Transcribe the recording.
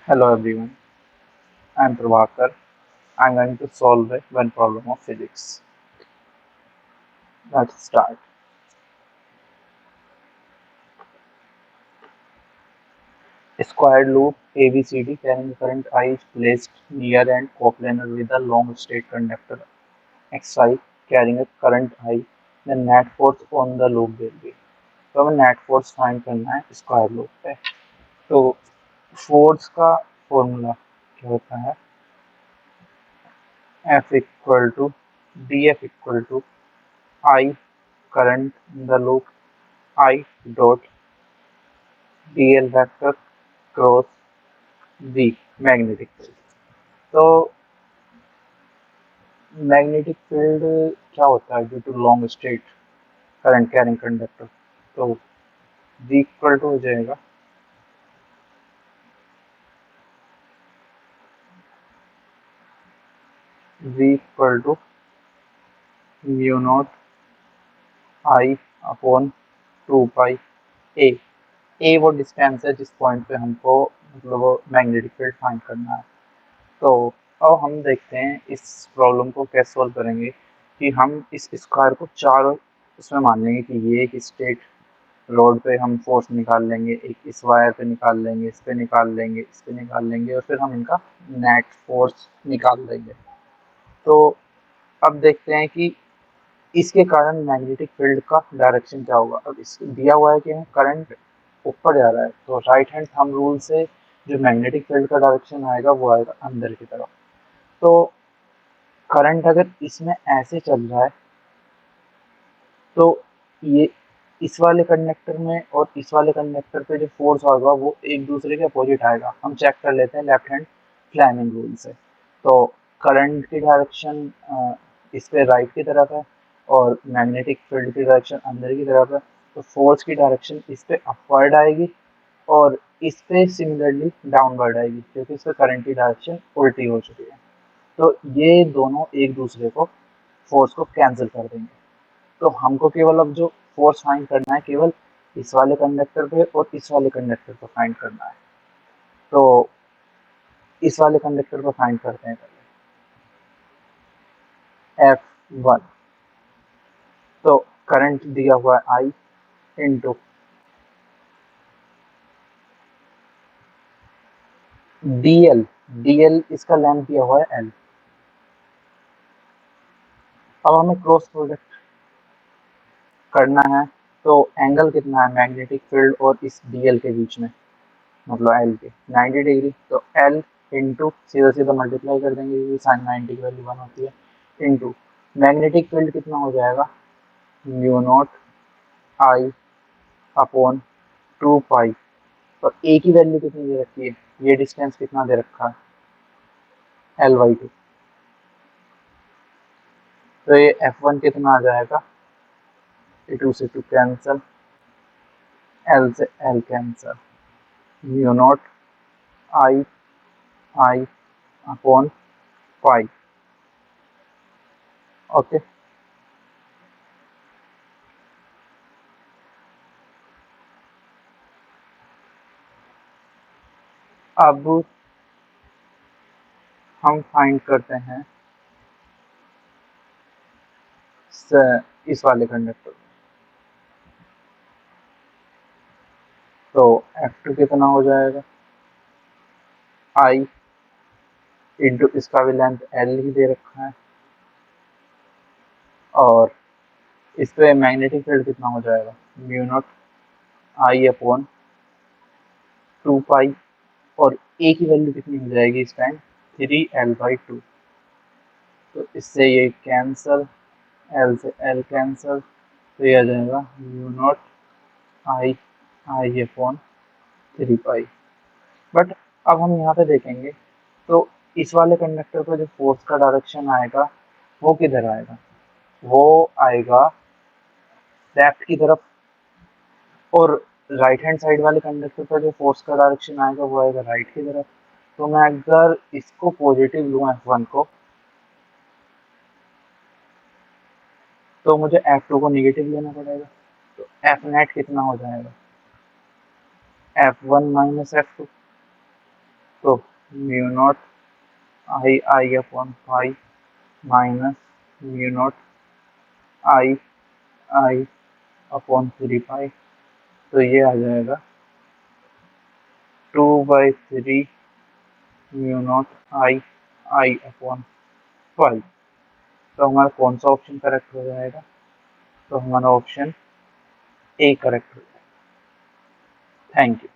Hello everyone, I am Prabhakar. I am going to solve one problem of physics. Let's start. A square loop ABCD carrying current I is placed near and coplanar with a long straight conductor XI carrying a current I. The net force on the loop will be. तो हमें net force find करना है square loop पे। तो force का formula क्या होता है? F equal to D F equal to I current in the loop I dot dl vector cross v magnetic field. तो मैग्नेटिक फील्ड क्या होता है due to long straight current carrying conductor. तो v equal to हो जाएगा v equal to mu not I upon 2 pi a वो distance है जिस पॉइंट पे हमको मतलब मैग्नेटिक फील्ड फाइंड करना है। तो अब हम देखते हैं इस प्रॉब्लम को कैसे सॉल्व करेंगे कि हम इस स्क्वायर को चारों उसमें मान लेंगे कि ये एक स्ट्रेट रोड पे हम फोर्स निकाल लेंगे, एक इस वायर पे निकाल लेंगे, इस पे निकाल लेंगे, इस पे निकाल लेंगे और फिर हम इनका नेट फोर्स निकाल लेंगे। तो अब देखते हैं कि इसके कारण मैग्नेटिक फील्ड का डायरेक्शन क्या होगा। अब इस दिया हुआ है कि करंट ऊपर जा रहा है तो राइट हैंड थंब रूल से जो मैग्नेटिक फील्ड का डायरेक्शन आएगा वो आएगा अंदर की तरफ। तो करंट अगर इसमें ऐसे चल रहा है तो ये इस वाले कंडक्टर में और इस वाले कंडक्टर पे जो फोर्स होगा वो एक दूसरे के अपोजिट आएगा। हम चेक कर लेते हैं लेफ्ट हैंड फ्लैमिंग रूल से। तो करंट की डायरेक्शन इस पे राइट की तरफ है और मैग्नेटिक फील्ड की डायरेक्शन अंदर की तरफ है। तो फोर्स की डायरेक्शन इस पे अपवर्ड आएगी और इस पे सिमिलरली डाउनवर्ड आएगी क्योंकि इस पे करंट की डायरेक्शन उल्टी हो चुकी है। तो ये दोनों एक दूसरे को फोर्स को कैंसिल कर देंगे। तो हमको केवल अब जो फोर्स फाइंड करना है केवल इस वाले कंडक्टर पे और इस वाले कंडक्टर पे फाइंड करना है। तो इस वाले कंडक्टर पे फाइंड करते हैं पहले F1। तो करंट दिया हुआ है I इंटू DL इसका लेंथ दिया हुआ है L। अब हमें क्रॉस प्रोडक्ट करना है। तो एंगल कितना है मैग्नेटिक फील्ड और इस DL के बीच में, मतलब L के 90 डिग्री। तो L इंटू सीधा सीधा मल्टीप्लाई कर देंगे क्योंकि साइन 90 की वैल्यू 1 होती है इंटू मैग्नेटिक फील्ड कितना हो जाएगा म्यू नॉट आई अपॉन 2 पाई। और ए की वैल्यू कितनी दे रखी है, ये डिस्टेंस कितना दे रखा है L/2। तो ये F1 कितना आ जाएगा, 2 से 2 कैंसल, L से L cancel, mu not I upon pi. Okay, अब हम फाइंड करते हैं इस वाले कंडक्टर। तो F2 कितना हो जाएगा I इंटू इसका भी लेंथ L ही दे रखा है और इस पे मैग्नेटिक फील्ड कितना हो जाएगा म्यू नॉट आई अपॉन 2 पाई और ए की वैल्यू कितनी हो जाएगी इस टाइम 3L/2। तो इससे ये कैंसल, L से L कैंसल, तो ये आ जाएगा mu not I upon 3 pi. But अब हम यहाँ पे देखेंगे तो इस वाले कंडक्टर पर जो फोर्स का डायरेक्शन आएगा वो किधर आएगा, वो आएगा लेफ्ट की तरफ। और राइट हैंड साइड वाले कंडक्टर पर जो फोर्स का डायरेक्शन आएगा वो आएगा राइट की तरफ। तो मैं अगर इसको पॉजिटिव लूँ F1 को तो मुझे F2 को निगेटिव लेना पड़ेगा। तो F नेट कितना हो जाएगा F1 माइनस F2। तो mu not I upon 5 minus mu not I I upon 3 पाई, तो ये आ जाएगा 2/3 mu not I I upon 5। तो हमारा कौन सा ऑप्शन करेक्ट हो जाएगा? तो हमारा ऑप्शन ए करेक्ट हो जाएगा। Thank you.